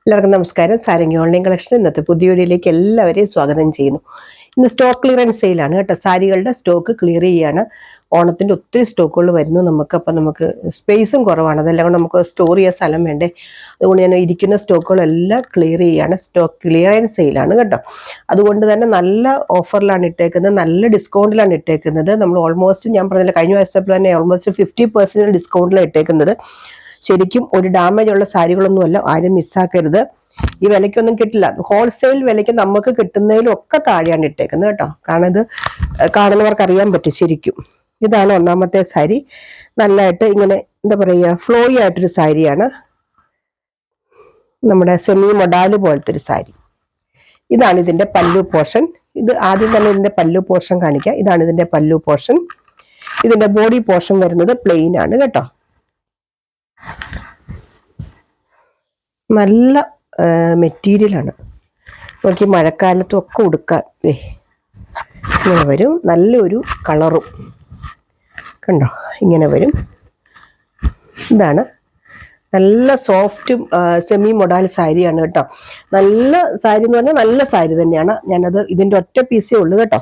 എല്ലാവർക്കും നമസ്കാരം. Sarangi online collection ഇന്നത്തെ പുതിയ വീഡിയോയിലേക്ക് എല്ലാവരെയും സ്വാഗതം ചെയ്യുന്നു. ഇന്ന് സ്റ്റോക്ക് ക്ലിയറൻസ് സെയിലാണ് കേട്ടോ. സാരികളുടെ സ്റ്റോക്ക് ക്ലിയർ ചെയ്യാണ്. ഓണത്തിന്റെ ഒത്തിരി സ്റ്റോക്കുകൾ വരുന്നു നമുക്ക്. അപ്പം നമുക്ക് സ്പേസും കുറവാണ്, അതെല്ലാം കൊണ്ട് നമുക്ക് സ്റ്റോർ ചെയ്യാൻ സ്ഥലം വേണ്ടേ. അതുകൊണ്ട് ഞാൻ ഇരിക്കുന്ന സ്റ്റോക്കുകളെല്ലാം ക്ലിയർ ചെയ്യാണ്. സ്റ്റോക്ക് ക്ലിയറൻസ് സെയിലാണ് കേട്ടോ. അതുകൊണ്ട് തന്നെ നല്ല ഓഫറിലാണ് ഇട്ടേക്കുന്നത്, നല്ല ഡിസ്കൗണ്ടിലാണ് ഇട്ടേക്കുന്നത്. നമ്മൾ ഓൾമോസ്റ്റ് ഞാൻ പറഞ്ഞില്ല, കഴിഞ്ഞ വർഷത്തിൽ തന്നെ ഓൾമോസ്റ്റ് 50% ഡിസ്കൗണ്ടിലാണ് ഇട്ടേക്കുന്നത്. ശരിക്കും ഒരു ഡാമേജ് ഉള്ള സാരികളൊന്നുമല്ല, ആരും മിസ്സാക്കരുത്. ഈ വിലയ്ക്കൊന്നും കിട്ടില്ല. ഹോൾസെയിൽ വിലയ്ക്ക് നമുക്ക് കിട്ടുന്നതിലും ഒക്കെ താഴെയാണ് ഇട്ടേക്കുന്നത് കേട്ടോ. കാരണം ഇത് കാണുന്നവർക്ക് അറിയാൻ പറ്റും ശരിക്കും. ഇതാണ് ഒന്നാമത്തെ സാരി. നല്ലതായിട്ട് ഇങ്ങനെ എന്താ പറയുക, ഫ്ലോയി ആയിട്ടൊരു സാരിയാണ്. നമ്മുടെ സെമി മൊഡാല് പോലത്തെ ഒരു സാരി. ഇതാണ് ഇതിന്റെ പല്ലു പോർഷൻ. ഇത് ആദ്യം തന്നെ ഇതിന്റെ പല്ലു പോർഷൻ കാണിക്കാം. ഇതാണ് ഇതിന്റെ പല്ലു പോർഷൻ. ഇതിന്റെ ബോഡി പോർഷൻ വരുന്നത് പ്ലെയിൻ ആണ് കേട്ടോ. നല്ല മെറ്റീരിയലാണ്. നോക്കി മഴക്കാലത്തും ഒക്കെ ഉടുക്കാൻ ഇങ്ങനെ വരും. നല്ലൊരു കളറും കണ്ടോ, ഇങ്ങനെ വരും. ഇതാണ് നല്ല സോഫ്റ്റ് സെമി മൊഡാൽ സാരിയാണ് കേട്ടോ. നല്ല സാരി എന്ന് പറഞ്ഞാൽ നല്ല സാരി തന്നെയാണ്. ഞാനത് ഇതിൻ്റെ ഒറ്റ പീസേ ഉള്ളൂ കേട്ടോ.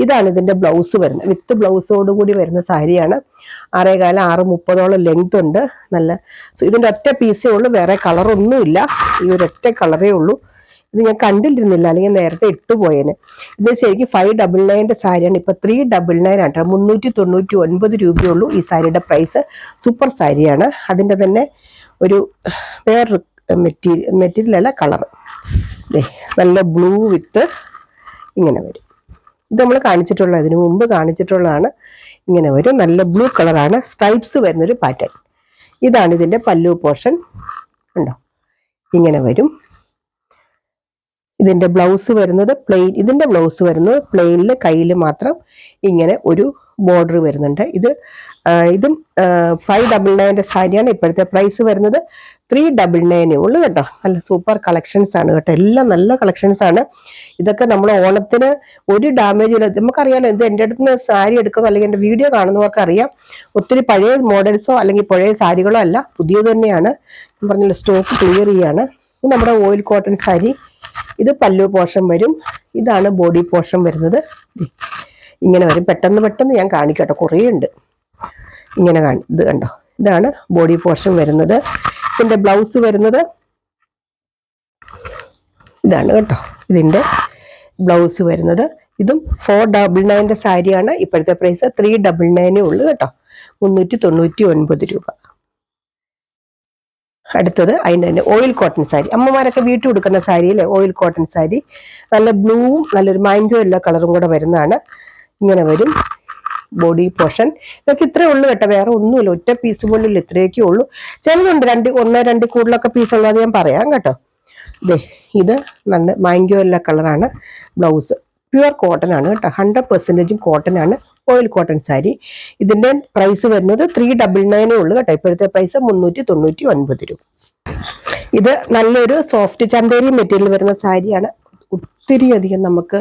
ഇതാണ് ഇതിൻ്റെ ബ്ലൗസ് വരുന്നത്. വിത്ത് ബ്ലൗസോടുകൂടി വരുന്ന സാരിയാണ്. 6.25 6.30 ലെങ്ത് ഉണ്ട്. നല്ല ഇതിൻ്റെ ഒറ്റ പീസേ ഉള്ളൂ, വേറെ കളറൊന്നുമില്ല. ഈ ഒരൊറ്റ കളറേ ഉള്ളൂ. ഇത് ഞാൻ കണ്ടിട്ടിരുന്നില്ല, അല്ലെങ്കിൽ നേരത്തെ ഇട്ടുപോയേനെ. ഇത് ശരിക്കും 599 സാരിയാണ്. ഇപ്പൊ 399 ആണ്. 399 രൂപയുള്ളൂ ഈ സാരിയുടെ പ്രൈസ്. സൂപ്പർ സാരിയാണ്. അതിൻ്റെ തന്നെ ഒരു വേറൊരു മെറ്റീരിയൽ അല്ല, കളർ നല്ല ബ്ലൂ വിത്ത് ഇങ്ങനെ വരും. ഇത് നമ്മൾ കാണിച്ചിട്ടുള്ള, ഇതിനു മുമ്പ് കാണിച്ചിട്ടുള്ളതാണ്. ഇങ്ങനെ വരും. നല്ല ബ്ലൂ കളറാണ്. സ്ട്രൈപ്സ് വരുന്നൊരു പാറ്റേൺ. ഇതാണ് ഇതിന്റെ പല്ലു പോർഷൻ. ഉണ്ടോ, ഇങ്ങനെ വരും. ഇതിന്റെ ബ്ലൗസ് വരുന്നത് പ്ലെയിൻ. ഇതിന്റെ ബ്ലൗസ് വരുന്നത് പ്ലെയിനിൽ കയ്യിൽ മാത്രം ഇങ്ങനെ ഒരു ബോർഡർ വരുന്നുണ്ട്. ഇതും 599 സാരിയാണ്. ഇപ്പോഴത്തെ പ്രൈസ് വരുന്നത് 399 ഉള്ളു കേട്ടോ. നല്ല സൂപ്പർ കളക്ഷൻസ് ആണ് കേട്ടോ. എല്ലാം നല്ല കളക്ഷൻസ് ആണ്. ഇതൊക്കെ നമ്മൾ ഓണത്തിന് ഒരു ഡാമേജ് ഇല്ല. നമുക്കറിയാലോ, ഇത് എൻ്റെ അടുത്ത് നിന്ന് സാരി എടുക്കുന്നോ അല്ലെങ്കിൽ എൻ്റെ വീഡിയോ കാണുന്നവർക്ക് അറിയാം. ഒത്തിരി പഴയ മോഡൽസോ അല്ലെങ്കിൽ പഴയ സാരികളോ അല്ല, പുതിയത് തന്നെയാണ്. ഞാൻ പറഞ്ഞല്ലോ, സ്റ്റോക്ക് ക്ലിയർ ചെയ്യാണ്. ഇത് നമ്മുടെ ഓയിൽ കോട്ടൺ സാരി. ഇത് പല്ലു പോർഷൻ വരും. ഇതാണ് ബോഡി പോർഷൻ വരുന്നത്. ഇങ്ങനെ വരും. പെട്ടെന്ന് ഞാൻ കാണിക്കട്ടോ, കുറേ ഉണ്ട്. ഇങ്ങനെ ഇത് കണ്ടോ, ഇതാണ് ബോഡി പോർഷൻ വരുന്നത്. ഇതിന്റെ ബ്ലൗസ് വരുന്നത് ഇതാണ് കേട്ടോ. ഇതിന്റെ ബ്ലൗസ് വരുന്നത്. ഇതും 499 സാരിയാണ്. ഇപ്പോഴത്തെ പ്രൈസ് 399 ഉള്ളു കേട്ടോ. 399 രൂപ. അടുത്തത് അതിൻ്റെ തന്നെ ഓയിൽ കോട്ടൺ സാരി. അമ്മമാരൊക്കെ വീട്ടിൽ കൊടുക്കുന്ന സാരി അല്ലേ, ഓയിൽ കോട്ടൺ സാരി. നല്ല ബ്ലൂവും നല്ലൊരു മാംഗോ എല്ലാ കളറും കൂടെ വരുന്നതാണ്. ഇങ്ങനെ വരും ബോഡി പോർഷൻ. ഇതൊക്കെ ഇത്രേ ഉള്ളൂ കേട്ടോ, വേറെ ഒന്നുമില്ല. ഒറ്റ പീസ് പോലും ഇത്രയൊക്കെ ഉള്ളൂ. ചിലതുണ്ട് 1-2 കൂടുതലൊക്കെ പീസ് ഉള്ളത് ഞാൻ പറയാം കേട്ടോ. ഇത് നല്ല മാംഗോ എല്ലാ കളറാണ്. ബ്ലൗസ് പ്യുവർ കോട്ടൺ ആണ് കേട്ടോ. 100% കോട്ടൺ ആണ്. Oil cotton sari. ഇതിന്റെ പ്രൈസ് വരുന്നത് 399 ഉള്ളു കേട്ടോ. ഇപ്പോഴത്തെ പ്രൈസ് 399 രൂപ. ഇത് നല്ലൊരു സോഫ്റ്റ് ചന്തേരി മെറ്റീരിയൽ വരുന്ന സാരിയാണ്. ഒത്തിരി അധികം നമുക്ക്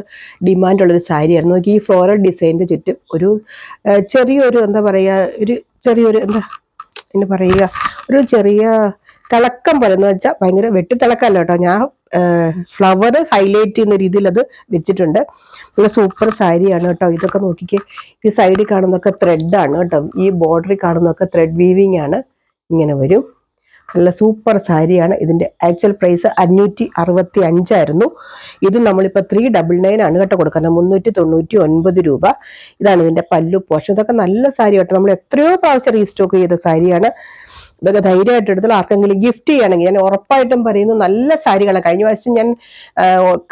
ഡിമാൻഡുള്ളൊരു സാരിയായിരുന്നു. നോക്കി, ഈ ഫ്ലോറൽ ഡിസൈനിന്റെ ചുറ്റും ഒരു ചെറിയൊരു എന്താ പറയുക, ചെറിയൊരു എന്താ പറയുക, ഒരു ചെറിയ തിളക്കം പോലെ എന്ന് വെച്ചാൽ ഭയങ്കര വെട്ടിത്തിളക്കല്ല കേട്ടോ. ഞാൻ ഫ്ലവർ ഹൈലൈറ്റ് ചെയ്യുന്ന രീതിയിൽ അത് വെച്ചിട്ടുണ്ട്. നല്ല സൂപ്പർ സാരിയാണ് കേട്ടോ. ഇതൊക്കെ നോക്കിക്കേ, ഈ സൈഡിൽ കാണുന്നതൊക്കെ ത്രെഡാണ് കേട്ടോ. ഈ ബോർഡറിൽ കാണുന്നതൊക്കെ ത്രെഡ് വീവിങ് ആണ്. ഇങ്ങനെ വരും. നല്ല സൂപ്പർ സാരിയാണ്. ഇതിന്റെ ആക്ച്വൽ പ്രൈസ് 565 ആയിരുന്നു. ഇത് നമ്മളിപ്പോൾ 399 ആണ് കേട്ടോ കൊടുക്കുന്നത്. 399 രൂപ. ഇതാണ് ഇതിന്റെ പല്ലു പോർഷൻ. ഇതൊക്കെ നല്ല സാരി കേട്ടോ. നമ്മൾ എത്രയോ പ്രാവശ്യം റീസ്റ്റോക്ക് ചെയ്ത സാരിയാണ്. ഇതൊക്കെ ധൈര്യമായിട്ട് എടുത്താൽ ആർക്കെങ്കിലും ഗിഫ്റ്റ് ചെയ്യുകയാണെങ്കിൽ ഞാൻ ഉറപ്പായിട്ടും പറയുന്നു, നല്ല സാരികളാണ്. കഴിഞ്ഞ പ്രാവശ്യം ഞാൻ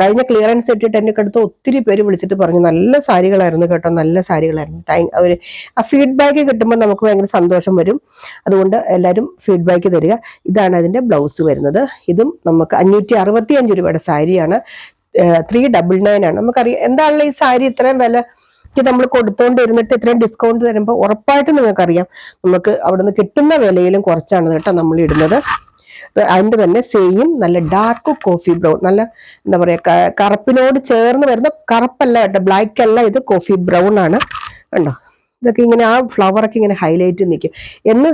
കഴിഞ്ഞ ക്ലിയറൻസ് ഇട്ടിട്ട് എൻ്റെ അടുത്ത് ഒത്തിരി പേര് വിളിച്ചിട്ട് പറഞ്ഞു നല്ല സാരികളായിരുന്നു കേട്ടോ, നല്ല സാരികളായിരുന്നു. അവർ ആ ഫീഡ്ബാക്ക് കിട്ടുമ്പോൾ നമുക്ക് ഭയങ്കര സന്തോഷം വരും. അതുകൊണ്ട് എല്ലാവരും ഫീഡ്ബാക്ക് തരിക. ഇതാണ് അതിൻ്റെ ബ്ലൗസ് വരുന്നത്. ഇതും നമുക്ക് 565 രൂപയുടെ സാരിയാണ്. 399 ആണ്. നമുക്കറിയാം എന്താണല്ലോ ഈ സാരി ഇത്രയും വില നമ്മൾ കൊടുത്തോണ്ടിരുന്നിട്ട് ഇത്രയും ഡിസ്കൗണ്ട് തരുമ്പോൾ ഉറപ്പായിട്ടും നിങ്ങൾക്കറിയാം നമുക്ക് അവിടെ നിന്ന് കിട്ടുന്ന വിലയിലും കുറച്ചാണ് കേട്ടോ നമ്മൾ ഇടുന്നത്. അതിന്റെ തന്നെ സെയിം നല്ല ഡാർക്ക് കോഫി ബ്രൗൺ, നല്ല എന്താ പറയുക, കറുപ്പിനോട് ചേർന്ന് വരുന്ന കറുപ്പല്ല കേട്ടോ, ബ്ലാക്ക് അല്ല, ഇത് കോഫി ബ്രൗൺ ആണ്. കണ്ടോ, ഇതൊക്കെ ഇങ്ങനെ ആ ഫ്ലവറൊക്കെ ഇങ്ങനെ ഹൈലൈറ്റ് നിൽക്കും.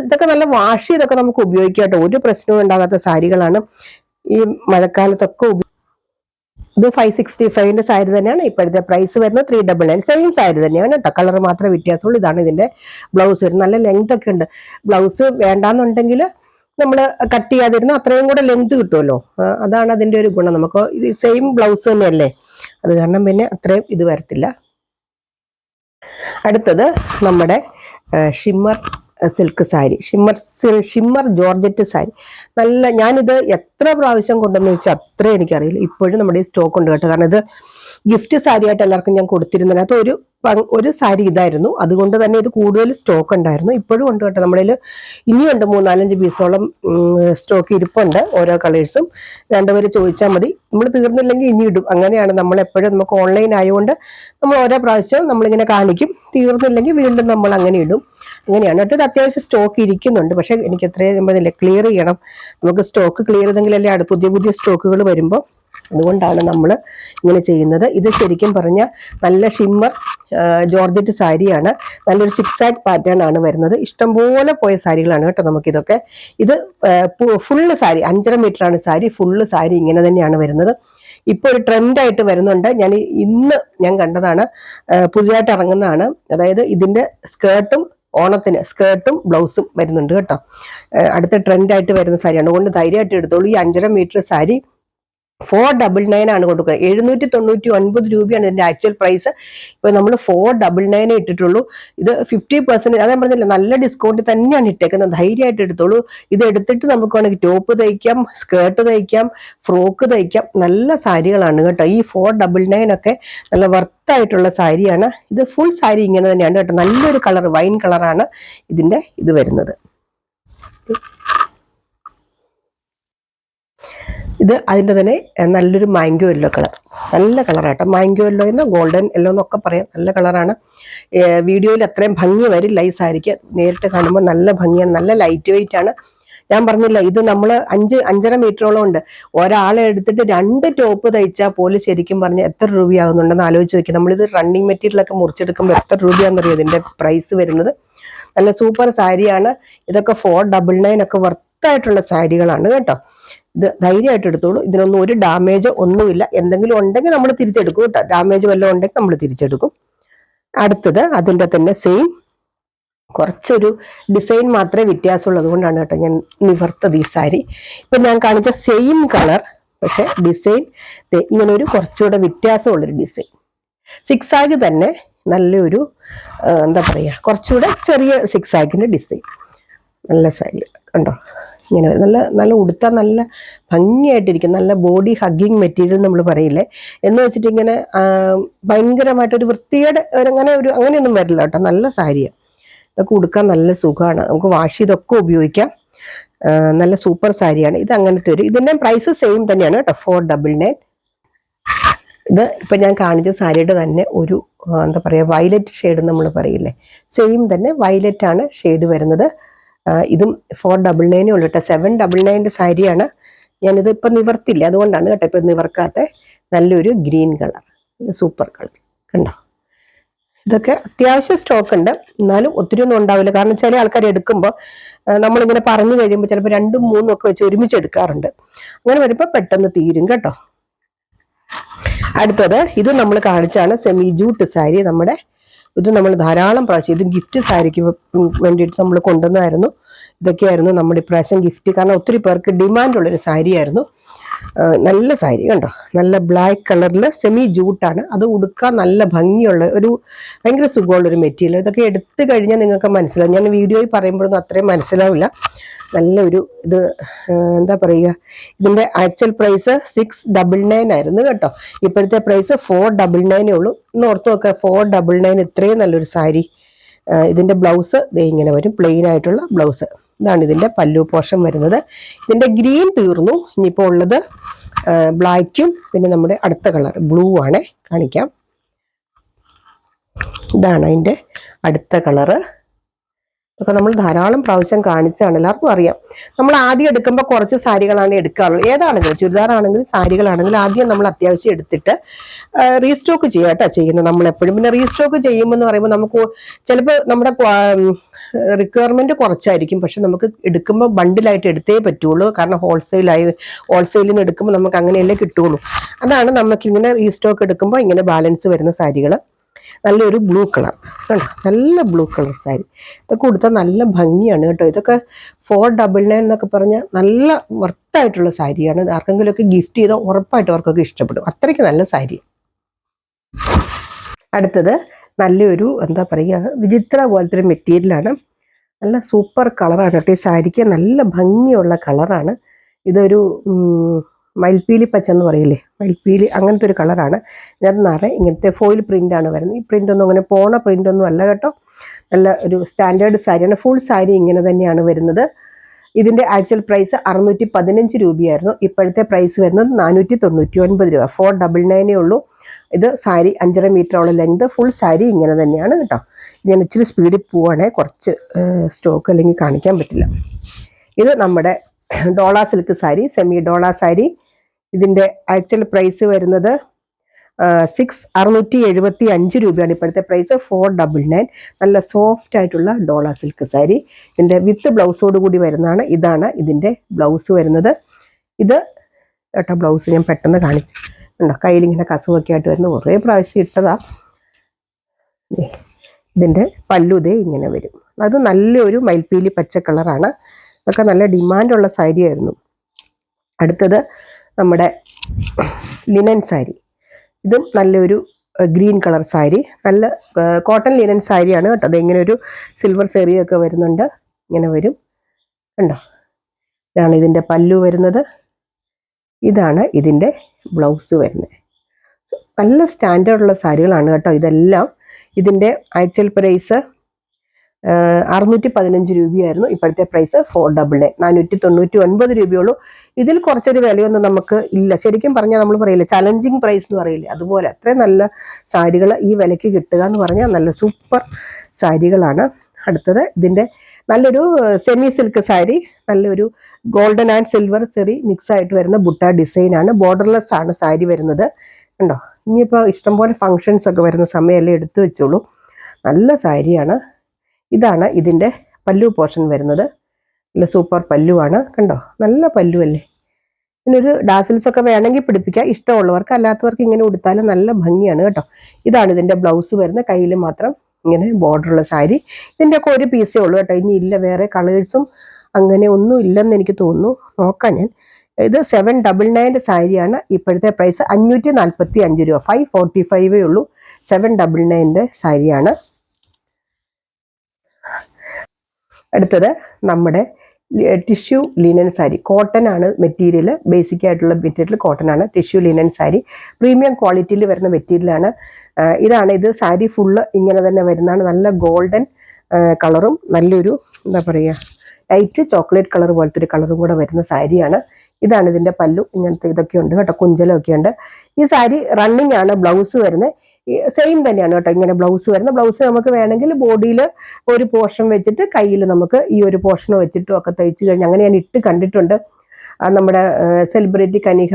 ഇതൊക്കെ നല്ല വാഷ് ചെയ്തൊക്കെ നമുക്ക് ഉപയോഗിക്കാം കേട്ടോ. ഒരു പ്രശ്നവും ഉണ്ടാകാത്ത സാരികളാണ്. ഈ മഴക്കാലത്തൊക്കെ ഇത് 565 സാരി തന്നെയാണ്. ഇപ്പോഴത്തെ പ്രൈസ് വരുന്നത് 399. സെയിം സാരി തന്നെയാണ് കേട്ടോ, കളർ മാത്രമേ വ്യത്യാസമുള്ളൂ. ഇതാണ് ഇതിന്റെ ബ്ലൗസ് വരുന്നത്. നല്ല ലെങ്ത് ഒക്കെ ഉണ്ട്. ബ്ലൗസ് വേണ്ടാന്നുണ്ടെങ്കിൽ നമ്മൾ കട്ട് ചെയ്യാതിരുന്ന അത്രയും കൂടെ ലെങ്ത് കിട്ടുമല്ലോ. അതാണ് അതിന്റെ ഒരു ഗുണം. നമുക്ക് ഇത് സെയിം ബ്ലൗസ് തന്നെയല്ലേ, അത് കാരണം പിന്നെ അത്രയും ഇത് വരത്തില്ല. അടുത്തത് നമ്മുടെ shimmer silk sari, shimmer georgette sari. നല്ല, ഞാനിത് എത്ര പ്രാവശ്യം കൊണ്ടുവന്ന് വെച്ചാൽ അത്ര എനിക്കറിയില്ല. ഇപ്പോഴും നമ്മുടെ ഈ സ്റ്റോക്ക് ഉണ്ട് കേട്ടോ. കാരണം ഇത് ഗിഫ്റ്റ് സാരി ആയിട്ട് എല്ലാവർക്കും ഞാൻ കൊടുത്തിരുന്നതിനകത്ത് ഒരു സാരി ഇതായിരുന്നു. അതുകൊണ്ട് തന്നെ ഇത് കൂടുതൽ സ്റ്റോക്ക് ഉണ്ടായിരുന്നു. ഇപ്പോഴും ഉണ്ട് കേട്ടോ. നമ്മുടെ ഇനിയുണ്ട് 3-4-5 പീസോളം സ്റ്റോക്ക് ഇരിപ്പുണ്ട്. ഓരോ കളേഴ്സും രണ്ടുപേര് ചോദിച്ചാൽ മതി. നമ്മൾ തീർന്നില്ലെങ്കിൽ ഇനി ഇടും. അങ്ങനെയാണ് നമ്മൾ എപ്പോഴും. നമുക്ക് ഓൺലൈൻ ആയതുകൊണ്ട് നമ്മൾ ഓരോ പ്രാവശ്യം നമ്മളിങ്ങനെ കാണിക്കും. തീർന്നില്ലെങ്കിൽ വീണ്ടും നമ്മൾ അങ്ങനെ ഇടും. അങ്ങനെയാണ് കേട്ടോ. ഇത് അത്യാവശ്യം സ്റ്റോക്ക് ഇരിക്കുന്നുണ്ട്. പക്ഷെ എനിക്ക് എത്രയും ക്ലിയർ ചെയ്യണം. നമുക്ക് സ്റ്റോക്ക് ക്ലിയർ ചെയ്തെങ്കിലല്ലേ പുതിയ പുതിയ സ്റ്റോക്കുകൾ വരുമ്പോൾ. അതുകൊണ്ടാണ് നമ്മൾ ഇങ്ങനെ ചെയ്യുന്നത്. ഇത് ശരിക്കും പറഞ്ഞാൽ നല്ല ഷിമ്മർ ജോർജറ്റ് സാരിയാണ്. നല്ലൊരു 6 പാറ്റേൺ ആണ് വരുന്നത്. ഇഷ്ടംപോലെ പോയ സാരികളാണ് കേട്ടോ നമുക്കിതൊക്കെ. ഇത് ഫുള്ള് സാരി 5.5 മീറ്ററാണ് സാരി. ഫുള്ള് സാരി ഇങ്ങനെ തന്നെയാണ് വരുന്നത്. ഇപ്പൊ ഒരു ട്രെൻഡായിട്ട് വരുന്നുണ്ട്. ഇന്ന് ഞാൻ കണ്ടതാണ്, പുതിയതായിട്ട് ഇറങ്ങുന്നതാണ്. അതായത് ഇതിന്റെ ഓണത്തിന് സ്കേർട്ടും ബ്ലൗസും വരുന്നുണ്ട് കേട്ടോ. അടുത്ത ട്രെൻഡായിട്ട് വരുന്ന സാരിയാണ്. അതുകൊണ്ട് ധൈര്യമായിട്ട് എടുത്തോളൂ. ഈ 5.5 മീറ്റർ സാരി 499 ആണ് കൊടുക്കുക. 799 രൂപയാണ് ഇതിന്റെ ആക്ച്വൽ പ്രൈസ്. ഇപ്പൊ നമ്മൾ 499 ഇട്ടിട്ടുള്ളൂ. ഇത് 50%, അതാ പറഞ്ഞില്ല, നല്ല ഡിസ്കൗണ്ട് തന്നെയാണ് ഇട്ടേക്കുന്നത്. ധൈര്യമായിട്ട് എടുത്തോളൂ. ഇത് എടുത്തിട്ട് നമുക്ക് വേണമെങ്കിൽ ടോപ്പ് തയ്ക്കാം, സ്കേർട്ട് തയ്ക്കാം, ഫ്രോക്ക് തയ്ക്കാം. നല്ല സാരികളാണ് കേട്ടോ. ഈ 499 ഒക്കെ നല്ല വർത്തായിട്ടുള്ള സാരിയാണ്. ഇത് ഫുൾ സാരി ഇങ്ങനെ തന്നെയാണ് കേട്ടോ. നല്ലൊരു കളർ, വൈൻ കളറാണ് ഇതിന്റെ ഇത് വരുന്നത്. ഇത് അതിൻ്റെ തന്നെ നല്ലൊരു മാംഗോ യെല്ലോ കളർ, നല്ല കളറാട്ടോ. മാംഗോ യെല്ലോ എന്ന് ഗോൾഡൻ യെല്ലോ എന്നൊക്കെ പറയാം. നല്ല കളറാണ്. വീഡിയോയിൽ അത്രയും ഭംഗി വരില്ല ഈ സാരിക്ക്. നേരിട്ട് കാണുമ്പോൾ നല്ല ഭംഗിയാണ്. നല്ല ലൈറ്റ് വെയിറ്റ് ആണ്. ഞാൻ പറഞ്ഞില്ല, ഇത് നമ്മൾ 5.5 മീറ്ററോളം ഉണ്ട്. ഒരാളെ എടുത്തിട്ട് 2 ടോപ്പ് തയ്ച്ചാൽ പോലും ശരിക്കും പറഞ്ഞാൽ എത്ര രൂപയാകുന്നുണ്ടെന്ന് ആലോചിച്ച് നോക്കി. നമ്മളിത് റണ്ണിങ് മെറ്റീരിയലൊക്കെ മുറിച്ചെടുക്കുമ്പോൾ എത്ര രൂപയാണെന്നറിയോ ഇതിന്റെ പ്രൈസ് വരുന്നത്. നല്ല സൂപ്പർ സാരിയാണ്. ഇതൊക്കെ 499 ഒക്കെ വർത്തായിട്ടുള്ള സാരികളാണ് കേട്ടോ. ഇത് ധൈര്യമായിട്ട് എടുത്തോളൂ. ഇതിനൊന്നും ഒരു ഡാമേജോ ഒന്നുമില്ല. എന്തെങ്കിലും ഉണ്ടെങ്കിൽ നമ്മൾ തിരിച്ചെടുക്കും കേട്ടോ. ഡാമേജ് വല്ലതും ഉണ്ടെങ്കിൽ നമ്മൾ തിരിച്ചെടുക്കും. അടുത്തത് അതിൻ്റെ തന്നെ സെയിം, കുറച്ചൊരു ഡിസൈൻ മാത്രമേ വ്യത്യാസമുള്ളത് കൊണ്ടാണ് കേട്ടോ ഞാൻ നിവർത്തത് ഈ സാരി. ഇപ്പൊ ഞാൻ കാണിച്ച സെയിം കളർ, പക്ഷെ ഡിസൈൻ ഇങ്ങനെ ഒരു കുറച്ചുകൂടെ വ്യത്യാസമുള്ളൊരു ഡിസൈൻ. 6 തന്നെ നല്ലൊരു എന്താ പറയുക, കുറച്ചുകൂടെ ചെറിയ 6 ഡിസൈൻ. നല്ല സാരി കണ്ടോ. ഇങ്ങനെ നല്ല ഉടുത്താൽ നല്ല ഭംഗിയായിട്ടിരിക്കും. നല്ല ബോഡി ഹഗ്ഗിങ് മെറ്റീരിയൽ നമ്മൾ പറയില്ലേ, എന്ന് വെച്ചിട്ട് ഇങ്ങനെ ഭയങ്കരമായിട്ടൊരു വൃത്തിയുടെ അങ്ങനെയൊന്നും വരില്ല കേട്ടോ. നല്ല സാരിയാണ്. ഇതൊക്കെ ഉടുക്കാൻ നല്ല സുഖമാണ്. നമുക്ക് വാഷ് ചെയ്തൊക്കെ ഉപയോഗിക്കാം. നല്ല സൂപ്പർ സാരിയാണ് ഇത്. അങ്ങനത്തെ ഇതിന്റെ പ്രൈസ് സെയിം തന്നെയാണ് കേട്ടോ, 499. ഇത് ഇപ്പൊ ഞാൻ കാണിച്ച സാരിയുടെ തന്നെ ഒരു എന്താ പറയുക, വയലറ്റ് ഷെയ്ഡ് നമ്മൾ പറയില്ലേ, സെയിം തന്നെ വയലറ്റ് ആണ് ഷെയ്ഡ് വരുന്നത്. ഇതും 499 ഉള്ളു കേട്ടോ. 799 സാരിയാണ്. ഞാനിത് ഇപ്പം നിവർത്തില്ല, അതുകൊണ്ടാണ് കേട്ടോ ഇപ്പം നിവർക്കാത്ത. നല്ലൊരു ഗ്രീൻ കളർ, സൂപ്പർ കളർ കണ്ടോ. ഇതൊക്കെ അത്യാവശ്യം സ്റ്റോക്ക് ഉണ്ട്, എന്നാലും ഒത്തിരി ഒന്നും ഉണ്ടാവില്ല. കാരണം ചില ആൾക്കാർ എടുക്കുമ്പോൾ നമ്മളിങ്ങനെ പറഞ്ഞു കഴിയുമ്പോൾ ചിലപ്പോൾ 2, 3 ഒക്കെ വെച്ച് ഒരുമിച്ച് എടുക്കാറുണ്ട്. അങ്ങനെ വരുമ്പോൾ പെട്ടെന്ന് തീരും കേട്ടോ. അടുത്തത് ഇത് നമ്മൾ കാണിച്ചാണ് സെമി ജൂട്ട് സാരി. ഇത് നമ്മൾ ധാരാളം പ്രാവശ്യം, ഇത് ഗിഫ്റ്റ് സാരിക്ക് വേണ്ടിയിട്ട് നമ്മൾ കൊണ്ടുവന്നായിരുന്നു. ഇതൊക്കെയായിരുന്നു നമ്മുടെ ഇപ്രാവശ്യം ഗിഫ്റ്റ്. കാരണം ഒത്തിരി പേർക്ക് ഡിമാൻഡുള്ളൊരു സാരിയായിരുന്നു. നല്ല സാരി കണ്ടോ, നല്ല ബ്ലാക്ക് കളറിൽ സെമി ജൂട്ടാണ്. അത് ഉടുക്കാൻ നല്ല ഭംഗിയുള്ള ഭയങ്കര സുഖമുള്ളൊരു മെറ്റീരിയൽ. ഇതൊക്കെ എടുത്തു കഴിഞ്ഞാൽ നിങ്ങൾക്ക് മനസ്സിലാവും. ഞാൻ വീഡിയോയിൽ പറയുമ്പോഴൊന്നും അത്രയും മനസ്സിലാവില്ല. നല്ലൊരു ഇത് എന്താ പറയുക, ഇതിന്റെ ആക്ച്വൽ പ്രൈസ് 699 ആയിരുന്നു കേട്ടോ. ഇപ്പോഴത്തെ പ്രൈസ് 499 ഉള്ളൂ. ഇന്ന് ഓർത്ത് നോക്കുക, 499 ഇത്രയും നല്ലൊരു സാരി. ഇതിന്റെ ബ്ലൗസ് ഇങ്ങനെ വരും, പ്ലെയിൻ ആയിട്ടുള്ള ബ്ലൗസ്. ഇതാണ് ഇതിന്റെ പല്ലു പോർഷൻ വരുന്നത്. ഇതിന്റെ ഗ്രീൻ തീർന്നു. ഇനിയിപ്പോൾ ഉള്ളത് ബ്ലാക്കും പിന്നെ നമ്മുടെ അടുത്ത കളർ ബ്ലൂ ആണ്. കാണിക്കാം. ഇതാണ് അതിന്റെ അടുത്ത കളറ്. ഇതൊക്കെ നമ്മൾ ധാരാളം പ്രാവശ്യം കാണിച്ചാണ്, എല്ലാവർക്കും അറിയാം. നമ്മൾ ആദ്യം എടുക്കുമ്പോൾ കുറച്ച് സാരികളാണ് എടുക്കാറുള്ളത്. ഏതാണെങ്കിലും ചുരിദാറാണെങ്കിലും സാരികളാണെങ്കിലും ആദ്യം നമ്മൾ അത്യാവശ്യം എടുത്തിട്ട് റീസ്റ്റോക്ക് ചെയ്യാം കേട്ടോ ചെയ്യുന്നത് നമ്മൾ എപ്പോഴും. പിന്നെ റീസ്റ്റോക്ക് ചെയ്യുമ്പോൾ എന്ന് പറയുമ്പോൾ നമുക്ക് ചിലപ്പോൾ നമ്മുടെ റിക്വയർമെന്റ് കുറച്ചായിരിക്കും, പക്ഷെ നമുക്ക് എടുക്കുമ്പോൾ ബണ്ടിലായിട്ട് എടുത്തേ പറ്റുള്ളൂ. കാരണം ഹോൾസെയിലിൽ നിന്ന് എടുക്കുമ്പോൾ നമുക്ക് അങ്ങനെയല്ലേ കിട്ടുള്ളൂ. അതാണ് നമുക്കിങ്ങനെ റീസ്റ്റോക്ക് എടുക്കുമ്പോൾ ഇങ്ങനെ ബാലൻസ് വരുന്ന സാരികൾ. നല്ലൊരു ബ്ലൂ കളർ കണ്ടോ, നല്ല ബ്ലൂ കളർ സാരി. ഇതൊക്കെ കൊടുത്താൽ നല്ല ഭംഗിയാണ് കേട്ടോ. ഇതൊക്കെ 499 എന്നൊക്കെ പറഞ്ഞാൽ നല്ല വർത്തായിട്ടുള്ള സാരിയാണ്. ആർക്കെങ്കിലുമൊക്കെ ഗിഫ്റ്റ് ചെയ്താൽ ഉറപ്പായിട്ടും അവർക്കൊക്കെ ഇഷ്ടപ്പെടും. അത്രയ്ക്ക് നല്ല സാരി. അടുത്തത് നല്ലൊരു എന്താ പറയുക, വിചിത്ര പോലത്തെ ഒരു മെറ്റീരിയലാണ്. നല്ല സൂപ്പർ കളറാണ് കേട്ടോ ഈ സാരിക്ക്. നല്ല ഭംഗിയുള്ള കളറാണ്. ഇതൊരു മയിൽപ്പീലി പച്ച എന്ന് പറയില്ലേ, മയിൽപ്പീലി അങ്ങനത്തെ ഒരു കളറാണ്. ഇതിനകത്ത് നിറയെ ഇങ്ങനത്തെ ഫോയിൽ പ്രിൻ്റാണ് വരുന്നത്. ഈ പ്രിൻ്റൊന്നും അങ്ങനെ പോണ പ്രിൻ്റൊന്നും അല്ല കേട്ടോ. നല്ല ഒരു സ്റ്റാൻഡേർഡ് സാരിയാണ്. ഫുൾ സാരി ഇങ്ങനെ തന്നെയാണ് വരുന്നത്. ഇതിൻ്റെ ആക്ച്വൽ പ്രൈസ് 615 രൂപയായിരുന്നു. ഇപ്പോഴത്തെ പ്രൈസ് വരുന്നത് 499 രൂപ. 499 ഉള്ളൂ. ഇത് സാരി 5.5 മീറ്ററോളം ലെങ്ത്. ഫുൾ സാരി ഇങ്ങനെ തന്നെയാണ് കേട്ടോ. ഞാൻ ഇച്ചിരി സ്പീഡിൽ പോവാണേ, കുറച്ച് സ്റ്റോക്ക് അല്ലെങ്കിൽ കാണിക്കാൻ പറ്റില്ല. ഇത് നമ്മുടെ ഡോള സിൽക്ക് സാരി, സെമി ഡോള സാരി. ഇതിൻ്റെ ആക്ച്വൽ പ്രൈസ് വരുന്നത് 675 രൂപയാണ് ഇപ്പോഴത്തെ പ്രൈസ്. 499. നല്ല സോഫ്റ്റ് ആയിട്ടുള്ള ഡോള സിൽക്ക് സാരി. ഇതിൻ്റെ വിത്ത് ബ്ലൗസോട് കൂടി വരുന്നതാണ്. ഇതാണ് ഇതിൻ്റെ ബ്ലൗസ് വരുന്നത്. ഇത് കേട്ടോ ബ്ലൗസ് ഞാൻ പെട്ടെന്ന് കാണിച്ചു ഉണ്ടോ, കയ്യിലിങ്ങനെ കസുവൊക്കെ ആയിട്ട് വരുന്ന കുറേ പ്രാവശ്യം ഇട്ടതാ. ഇതിൻ്റെ പല്ലുതേ ഇങ്ങനെ വരും. അത് നല്ലൊരു മയിൽപ്പീലി പച്ച കളറാണ്. ഇതൊക്കെ നല്ല ഡിമാൻഡുള്ള സാരിയായിരുന്നു. അടുത്തത് നമ്മുടെ ലിനൻ സാരി. ഇതും നല്ലൊരു ഗ്രീൻ കളർ സാരി. നല്ല കോട്ടൺ ലിനൻ സാരിയാണ് കേട്ടോ. അതിങ്ങനെ ഒരു സിൽവർ സെറിയൊക്കെ വരുന്നുണ്ട്. ഇങ്ങനെ വരും കണ്ടോ. ഇതാണ് ഇതിൻ്റെ പല്ലു വരുന്നത്. ഇതാണ് ഇതിൻ്റെ ബ്ലൗസ് വരുന്നത്. നല്ല സ്റ്റാൻഡേർഡുള്ള സാരികളാണ് കേട്ടോ ഇതെല്ലാം. ഇതിൻ്റെ ആക്ച്വൽ പ്രൈസ് 615 രൂപയായിരുന്നു. ഇപ്പോഴത്തെ പ്രൈസ് 499, 499 രൂപയുള്ളൂ. ഇതിൽ കുറച്ചൊരു വിലയൊന്നും നമുക്ക് ഇല്ല. ശരിക്കും പറഞ്ഞാൽ നമ്മൾ പറയില്ലേ ചലഞ്ചിങ് പ്രൈസ് എന്ന് പറയില്ലേ, അതുപോലെ അത്രയും നല്ല സാരികൾ ഈ വിലയ്ക്ക് കിട്ടുക എന്ന് പറഞ്ഞാൽ നല്ല സൂപ്പർ സാരികളാണ്. അടുത്തത് ഇതിൻ്റെ നല്ലൊരു സെമി സിൽക്ക് സാരി. നല്ലൊരു ഗോൾഡൻ ആൻഡ് സിൽവർ സെറി മിക്സ് ആയിട്ട് വരുന്ന ബുട്ട ഡിസൈനാണ്. ബോർഡർലെസ് ആണ് സാരി വരുന്നത് കണ്ടോ. ഇനിയിപ്പോൾ ഇഷ്ടംപോലെ ഫങ്ഷൻസ് ഒക്കെ വരുന്ന സമയമല്ലേ എടുത്തു വെച്ചോളൂ. നല്ല സാരിയാണ്. ഇതാണ് ഇതിൻ്റെ പല്ലു പോർഷൻ വരുന്നത്. നല്ല സൂപ്പർ പല്ലുവാണ് കണ്ടോ. നല്ല പല്ലു അല്ലേ. ഇതിനൊരു ഡാസിൽസ് ഒക്കെ വേണമെങ്കിൽ പിടിപ്പിക്കാം, ഇഷ്ടമുള്ളവർക്ക്. അല്ലാത്തവർക്ക് ഇങ്ങനെ ഉടുത്താലും നല്ല ഭംഗിയാണ് കേട്ടോ. ഇതാണ് ഇതിൻ്റെ ബ്ലൗസ് വരുന്നത്. കയ്യിൽ മാത്രം ഇങ്ങനെ ബോർഡറുള്ള സാരി. ഇതിൻ്റെയൊക്കെ ഒരു പീസേ ഉള്ളൂ കേട്ടോ. ഇനി ഇല്ല, വേറെ കളേഴ്സും അങ്ങനെ ഒന്നും ഇല്ലെന്ന് എനിക്ക് തോന്നുന്നു. നോക്കാം ഞാൻ. ഇത് 799 സാരിയാണ്. ഇപ്പോഴത്തെ പ്രൈസ് 545 രൂപ. 545 ഉള്ളൂ. 799 സാരിയാണ്. അടുത്തത് നമ്മുടെ ടിഷ്യൂ ലിനൻ സാരി. കോട്ടൺ ആണ് മെറ്റീരിയൽ. ബേസിക് ആയിട്ടുള്ള മെറ്റീരിയൽ കോട്ടൺ ആണ്. ടിഷ്യൂ ലിനൻ സാരി പ്രീമിയം ക്വാളിറ്റിയിൽ വരുന്ന മെറ്റീരിയലാണ്. ഇതാണ്. ഇത് സാരി ഫുള്ള് ഇങ്ങനെ തന്നെ വരുന്നതാണ്. നല്ല ഗോൾഡൻ കളറും നല്ലൊരു എന്താ പറയുക ലൈറ്റ് ചോക്ലേറ്റ് കളർ പോലത്തെ ഒരു കളറും കൂടെ വരുന്ന സാരിയാണ്. ഇതാണ് ഇതിൻ്റെ പല്ലു. ഇങ്ങനത്തെ ഇതൊക്കെ ഉണ്ട് കേട്ടോ, കുഞ്ചലൊക്കെ ഉണ്ട്. ഈ സാരി റണ്ണിങ് ആണ്. ബ്ലൗസ് വരുന്നത് സെയിം തന്നെയാണ് കേട്ടോ. ഇങ്ങനെ ബ്ലൗസ് വരുന്ന ബ്ലൗസ് നമുക്ക് വേണമെങ്കിൽ ബോഡിയിൽ ഒരു പോർഷൻ വെച്ചിട്ട് കയ്യിൽ നമുക്ക് ഈ ഒരു പോർഷൻ വെച്ചിട്ടും ഒക്കെ തയ്ച്ചു കഴിഞ്ഞ് അങ്ങനെ ഞാൻ ഇട്ട് കണ്ടിട്ടുണ്ട്. നമ്മുടെ സെലിബ്രിറ്റി കനിക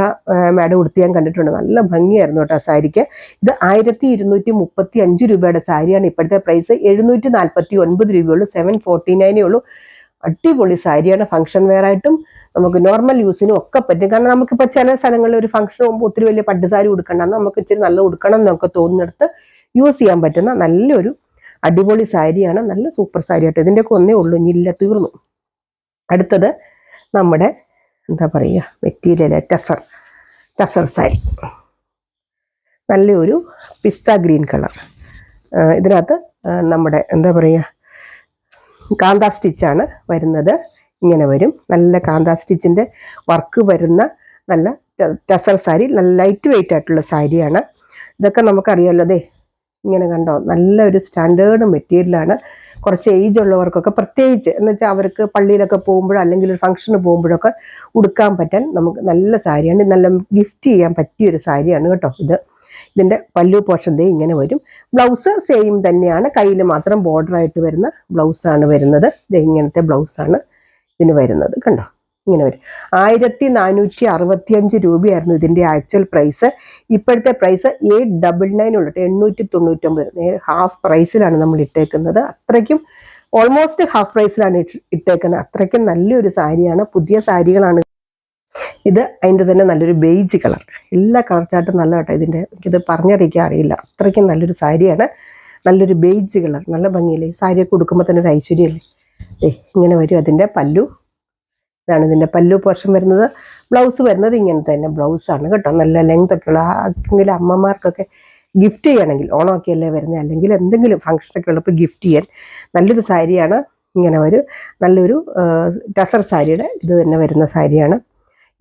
മാഡം ഉടുത്ത് ഞാൻ കണ്ടിട്ടുണ്ട്. നല്ല ഭംഗിയായിരുന്നു കേട്ടോ ആ സാരിക്ക്. ഇത് 1235 രൂപയുടെ സാരിയാണ്. ഇപ്പോഴത്തെ പ്രൈസ് 749 രൂപയുള്ളൂ. 749 ഉള്ളൂ. അടിപൊളി സാരിയാണ്. ഫംഗ്ഷൻ വെയർ ആയിട്ടും നമുക്ക് നോർമൽ യൂസിനും ഒക്കെ പറ്റും. കാരണം നമുക്കിപ്പോൾ ചില സ്ഥലങ്ങളിൽ ഒരു ഫംഗ്ഷൻ പോകുമ്പോൾ ഒത്തിരി വലിയ പട്ടുസാരി ഉടുക്കണ്ട, നമുക്ക് ഇച്ചിരി നല്ല ഉടുക്കണം എന്നൊക്കെ തോന്നുന്നിടത്ത് യൂസ് ചെയ്യാൻ പറ്റുന്ന നല്ലൊരു അടിപൊളി സാരിയാണ്. നല്ല സൂപ്പർ സാരി ആയിട്ട്. ഇതിൻ്റെയൊക്കെ ഒന്നേ ഉള്ളൂ, ഇല്ല തീർന്നു. അടുത്തത് നമ്മുടെ എന്താ പറയുക മെറ്റീരിയൽ ടസർ സാരി. നല്ലൊരു പിസ്ത ഗ്രീൻ കളർ. ഇതിനകത്ത് നമ്മുടെ എന്താ പറയുക കാന്ത സ്റ്റിച്ചാണ് വരുന്നത്. ഇങ്ങനെ വരും. നല്ല കാന്ത സ്റ്റിച്ചിൻ്റെ വർക്ക് വരുന്ന നല്ല ടസർ സാരി. നല്ല ലൈറ്റ് വെയിറ്റ് ആയിട്ടുള്ള സാരിയാണ്. ഇതൊക്കെ നമുക്കറിയാമല്ലോ. അതെ ഇങ്ങനെ കണ്ടോ, നല്ലൊരു സ്റ്റാൻഡേർഡ് മെറ്റീരിയലാണ്. കുറച്ച് ഏജ് ഉള്ളവർക്കൊക്കെ പ്രത്യേകിച്ച് എന്ന് വെച്ചാൽ അവർക്ക് പള്ളിയിലൊക്കെ പോകുമ്പോഴോ അല്ലെങ്കിൽ ഒരു ഫംഗ്ഷന് പോകുമ്പോഴൊക്കെ ഉടുക്കാൻ പറ്റാൻ നമുക്ക് നല്ല സാരിയാണ്. നല്ല ഗിഫ്റ്റ് ചെയ്യാൻ പറ്റിയൊരു സാരിയാണ് കേട്ടോ ഇത്. ഇതിൻ്റെ പല്ലു പോർഷൻ ദേ ഇങ്ങനെ വരും. ബ്ലൗസ് സെയിം തന്നെയാണ്. കയ്യിൽ മാത്രം ബോർഡർ ആയിട്ട് വരുന്ന ബ്ലൗസാണ് വരുന്നത്. ഇങ്ങനത്തെ ബ്ലൗസാണ് ഇതിന് വരുന്നത് കണ്ടോ. ഇങ്ങനെ വരും. 1465 രൂപയായിരുന്നു ഇതിൻ്റെ ആക്ച്വൽ പ്രൈസ്. ഇപ്പോഴത്തെ പ്രൈസ് 899 ഉള്ളൂ. 899. ഹാഫ് പ്രൈസിലാണ് നമ്മൾ ഇട്ടേക്കുന്നത്. അത്രയ്ക്കും ഓൾമോസ്റ്റ് ഹാഫ് പ്രൈസിലാണ് ഇട്ടേക്കുന്നത്. അത്രയ്ക്കും നല്ലൊരു സാരിയാണ്, പുതിയ സാരികളാണ്. ഇത് അതിൻ്റെ തന്നെ നല്ലൊരു ബേജ് കളർ, എല്ലാ കളർ ചാർട്ടും നല്ല കേട്ടോ. എനിക്കിത് പറഞ്ഞറിയിക്കാൻ അറിയില്ല, അത്രയ്ക്കും നല്ലൊരു സാരിയാണ്. നല്ലൊരു ബേജ് കളർ, നല്ല ഭംഗിയില്ലേ സാരിയൊക്കെ ഉടുക്കുമ്പോൾ തന്നെ ഒരു ഐശ്വര്യമല്ലേ. ഇങ്ങനെ വരും അതിൻ്റെ പല്ലു. ഇതാണ് ഇതിൻ്റെ പല്ലു പോർഷൻ വരുന്നത്. ബ്ലൗസ് വരുന്നത് ഇങ്ങനത്തെ തന്നെ ബ്ലൗസാണ് കേട്ടോ. നല്ല ലെങ്ത് ഒക്കെ ഉള്ള ആർക്കെങ്കിലും അമ്മമാർക്കൊക്കെ ഗിഫ്റ്റ് ചെയ്യണമെങ്കിൽ, ഓണമൊക്കെ അല്ലേ വരുന്നത്, അല്ലെങ്കിൽ എന്തെങ്കിലും ഫംഗ്ഷനൊക്കെ ഉള്ളപ്പോൾ ഗിഫ്റ്റ് ചെയ്യാൻ നല്ലൊരു സാരിയാണ്. ഇങ്ങനെ നല്ലൊരു ടസർ സാരിയുടെ ഇത് തന്നെ വരുന്ന സാരിയാണ്.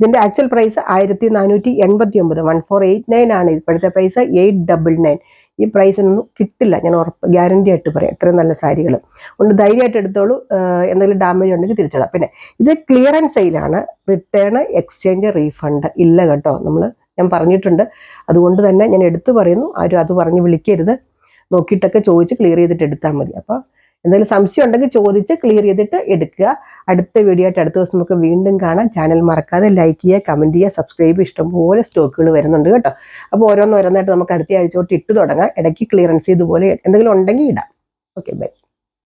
ഇതിൻ്റെ ആക്ച്വൽ പ്രൈസ് 1489, 1489 ആണ്. ഇപ്പോഴത്തെ പ്രൈസ് 899. ഈ പ്രൈസിനൊന്നും കിട്ടില്ല, ഞാൻ ഉറപ്പ് ഗ്യാരണ്ടി ആയിട്ട് പറയാം. ഇത്രയും നല്ല സാരികൾ കൊണ്ട് ധൈര്യമായിട്ട് എടുത്തോളൂ. എന്തെങ്കിലും ഡാമേജ് ഉണ്ടെങ്കിൽ തിരിച്ചിടാം. പിന്നെ ഇത് ക്ലിയറൻസ് സെയിലാണ്, റിട്ടേൺ എക്സ്ചേഞ്ച് റീഫണ്ട് ഇല്ല കേട്ടോ. ഞാൻ പറഞ്ഞിട്ടുണ്ട്, അതുകൊണ്ട് തന്നെ ഞാൻ എടുത്തു പറയുന്നു. ആരും അത് പറഞ്ഞ് വിളിക്കരുത്. നോക്കിയിട്ടൊക്കെ ചോദിച്ച് ക്ലിയർ ചെയ്തിട്ട് എടുത്താൽ മതി. അപ്പോൾ എന്തെങ്കിലും സംശയം ഉണ്ടെങ്കിൽ ചോദിച്ച് ക്ലിയർ ചെയ്തിട്ട് എടുക്കുക. അടുത്ത വീഡിയോ ആയിട്ട് അടുത്ത ദിവസം നമുക്ക് വീണ്ടും കാണാം. ചാനൽ മറക്കാതെ ലൈക്ക് ചെയ്യുക, കമൻറ്റ് ചെയ്യുക, സബ്സ്ക്രൈബ്. ഇഷ്ടംപോലെ സ്റ്റോക്കുകൾ വരുന്നുണ്ട് കേട്ടോ. അപ്പോൾ ഓരോന്നോരോന്നായിട്ട് നമുക്ക് അടുത്ത ആഴ്ച തൊട്ട് ഇട്ട് തുടങ്ങാം. ഇടയ്ക്ക് ക്ലിയറൻസ് ഇതുപോലെ എന്തെങ്കിലും ഉണ്ടെങ്കിൽ ഇടാം. Okay, by.